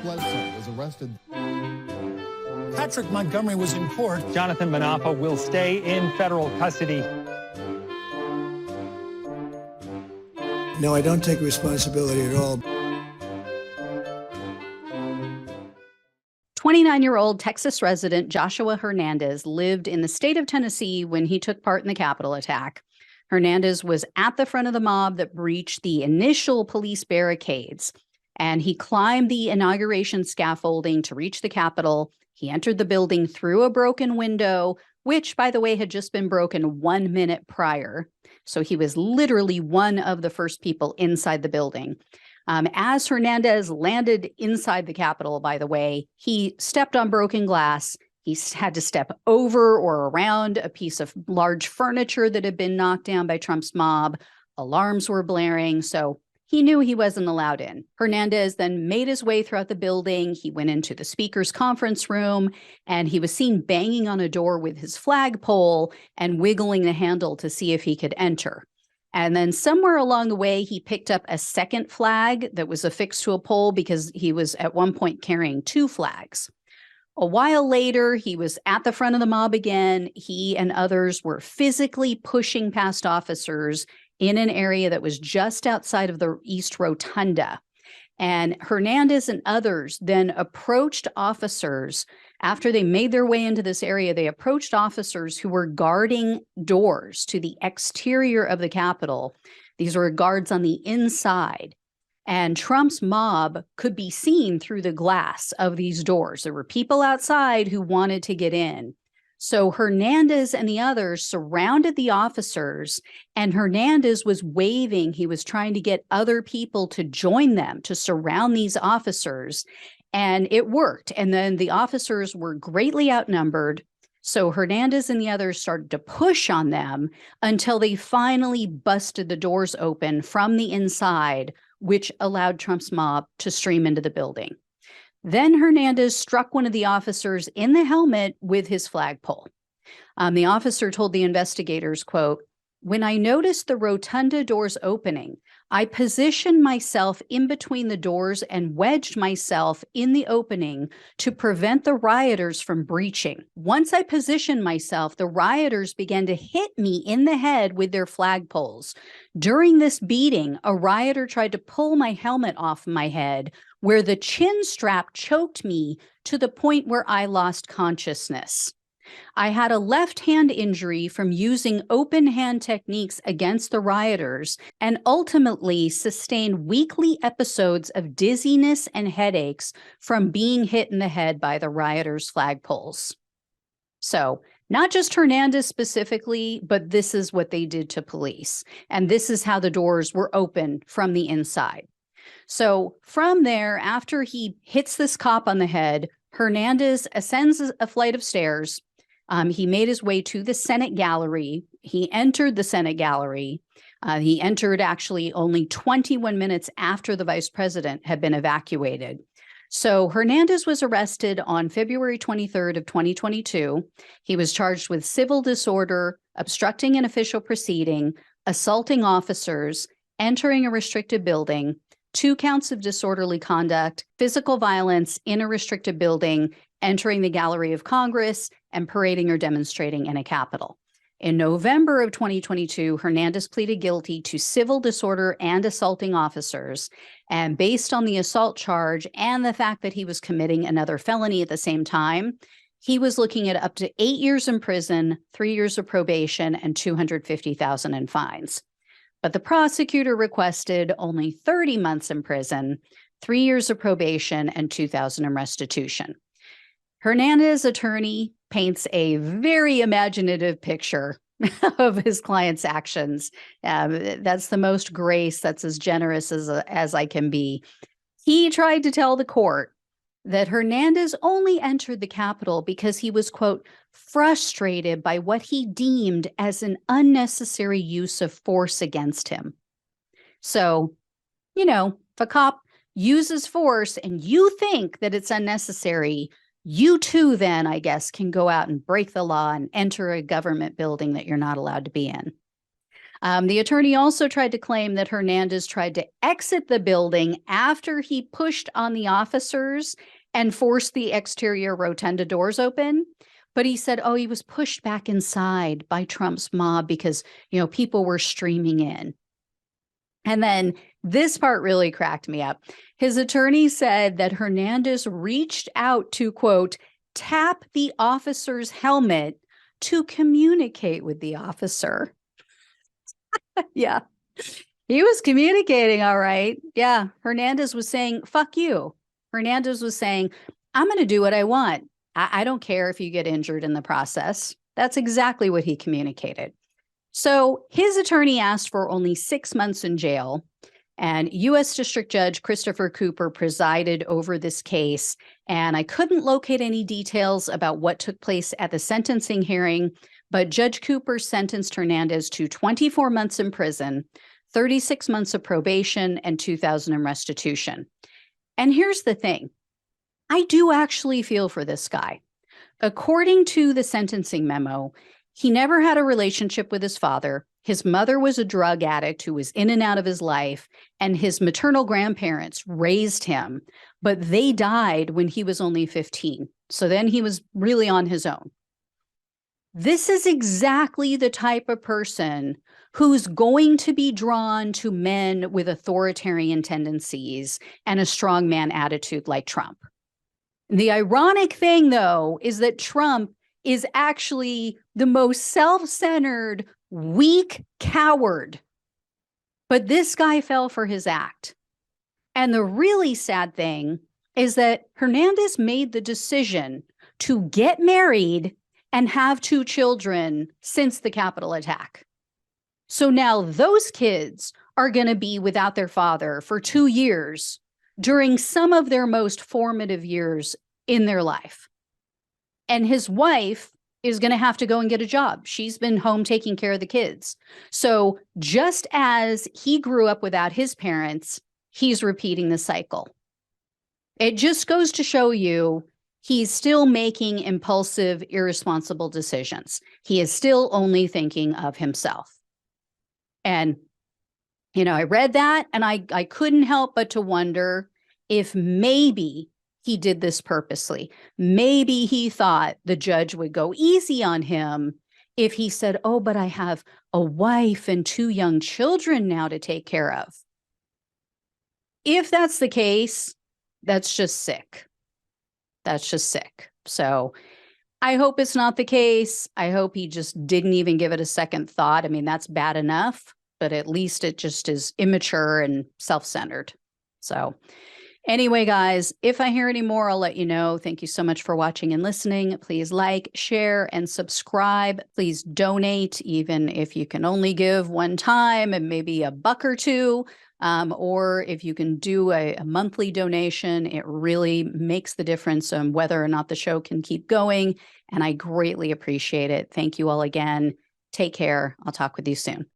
Bledsoe was arrested. Patrick Montgomery was in court. Jonathan Manapa will stay in federal custody. No, I don't take responsibility at all. 29-year-old Texas resident Joshua Hernandez lived in the state of Tennessee when he took part in the Capitol attack. Hernandez was at the front of the mob that breached the initial police barricades, and he climbed the inauguration scaffolding to reach the Capitol. He entered the building through a broken window, which, by the way, had just been broken 1 minute prior. So he was literally one of the first people inside the building. As Hernandez landed inside the Capitol, by the way, he stepped on broken glass. He had to step over or around a piece of large furniture that had been knocked down by Trump's mob. Alarms were blaring, so he knew he wasn't allowed in. Hernandez then made his way throughout the building. He went into the speaker's conference room, and he was seen banging on a door with his flagpole and wiggling the handle to see if he could enter. And then somewhere along the way, he picked up a second flag that was affixed to a pole because he was at one point carrying two flags. A while later, he was at the front of the mob again. He and others were physically pushing past officers in an area that was just outside of the East Rotunda. And Hernandez and others then approached officers. After they made their way into this area, they approached officers who were guarding doors to the exterior of the Capitol. These were guards on the inside. And Trump's mob could be seen through the glass of these doors. There were people outside who wanted to get in. So Hernandez and the others surrounded the officers, and Hernandez was waving. He was trying to get other people to join them, to surround these officers, and it worked. And then the officers were greatly outnumbered. So Hernandez and the others started to push on them until they finally busted the doors open from the inside, which allowed Trump's mob to stream into the building. Then Hernandez struck one of the officers in the helmet with his flagpole. The officer told the investigators, quote, "When I noticed the rotunda doors opening, I positioned myself in between the doors and wedged myself in the opening to prevent the rioters from breaching. Once I positioned myself, the rioters began to hit me in the head with their flagpoles. During this beating, a rioter tried to pull my helmet off my head, where the chin strap choked me to the point where I lost consciousness. I had a left hand injury from using open hand techniques against the rioters and ultimately sustained weekly episodes of dizziness and headaches from being hit in the head by the rioters' flagpoles." So not just Hernandez specifically, but this is what they did to police. And this is how the doors were opened from the inside. So from there, after he hits this cop on the head, Hernandez ascends a flight of stairs. He made his way to the Senate gallery. He entered the Senate gallery. He entered actually only 21 minutes after the vice president had been evacuated. So Hernandez was arrested on February 23rd of 2022. He was charged with civil disorder, obstructing an official proceeding, assaulting officers, entering a restricted building, 2 counts of disorderly conduct, physical violence in a restricted building, entering the Gallery of Congress, and parading or demonstrating in a Capitol. In November of 2022, Hernandez pleaded guilty to civil disorder and assaulting officers. And based on the assault charge and the fact that he was committing another felony at the same time, he was looking at up to 8 years in prison, 3 years of probation, and $250,000 in fines. But the prosecutor requested only 30 months in prison, 3 years of probation, and $2,000 in restitution. Hernandez's attorney paints a very imaginative picture of his client's actions. That's the most grace. That's as generous as I can be. He tried to tell the court that Hernandez only entered the Capitol because he was, quote, frustrated by what he deemed as an unnecessary use of force against him. So, if a cop uses force and you think that it's unnecessary, you too then, I guess, can go out and break the law and enter a government building that you're not allowed to be in. The attorney also tried to claim that Hernandez tried to exit the building after he pushed on the officers and forced the exterior rotunda doors open. But he said, oh, he was pushed back inside by Trump's mob because, people were streaming in. And then this part really cracked me up. His attorney said that Hernandez reached out to, quote, tap the officer's helmet to communicate with the officer. Yeah, he was communicating. All right. Yeah. Hernandez was saying, fuck you. Hernandez was saying, I'm going to do what I want. I don't care if you get injured in the process. That's exactly what he communicated. So his attorney asked for only 6 months in jail, and U.S. District Judge Christopher Cooper presided over this case. And I couldn't locate any details about what took place at the sentencing hearing, but Judge Cooper sentenced Hernandez to 24 months in prison, 36 months of probation, and $2,000 in restitution. And here's the thing. I do actually feel for this guy. According to the sentencing memo, he never had a relationship with his father. His mother was a drug addict who was in and out of his life, and his maternal grandparents raised him, but they died when he was only 15. So then he was really on his own. This is exactly the type of person who's going to be drawn to men with authoritarian tendencies and a strongman attitude like Trump. The ironic thing, though, is that Trump is actually the most self-centered, weak coward. But this guy fell for his act. And the really sad thing is that Hernandez made the decision to get married and have 2 children since the Capitol attack. So now those kids are going to be without their father for 2 years during some of their most formative years in their life. And his wife is going to have to go and get a job. She's been home taking care of the kids. So just as he grew up without his parents, he's repeating the cycle. It just goes to show you he's still making impulsive, irresponsible decisions. He is still only thinking of himself. And, I read that and I couldn't help but to wonder if maybe he did this purposely. Maybe he thought the judge would go easy on him if he said, oh, but I have a wife and 2 young children now to take care of. If that's the case, that's just sick. That's just sick. So I hope it's not the case. I hope he just didn't even give it a second thought. I mean, that's bad enough, but at least it just is immature and self-centered. So anyway, guys, if I hear any more, I'll let you know. Thank you so much for watching and listening. Please like, share, and subscribe. Please donate, even if you can only give one time and maybe $1 or $2. Or if you can do a monthly donation, it really makes the difference on whether or not the show can keep going. And I greatly appreciate it. Thank you all again. Take care. I'll talk with you soon.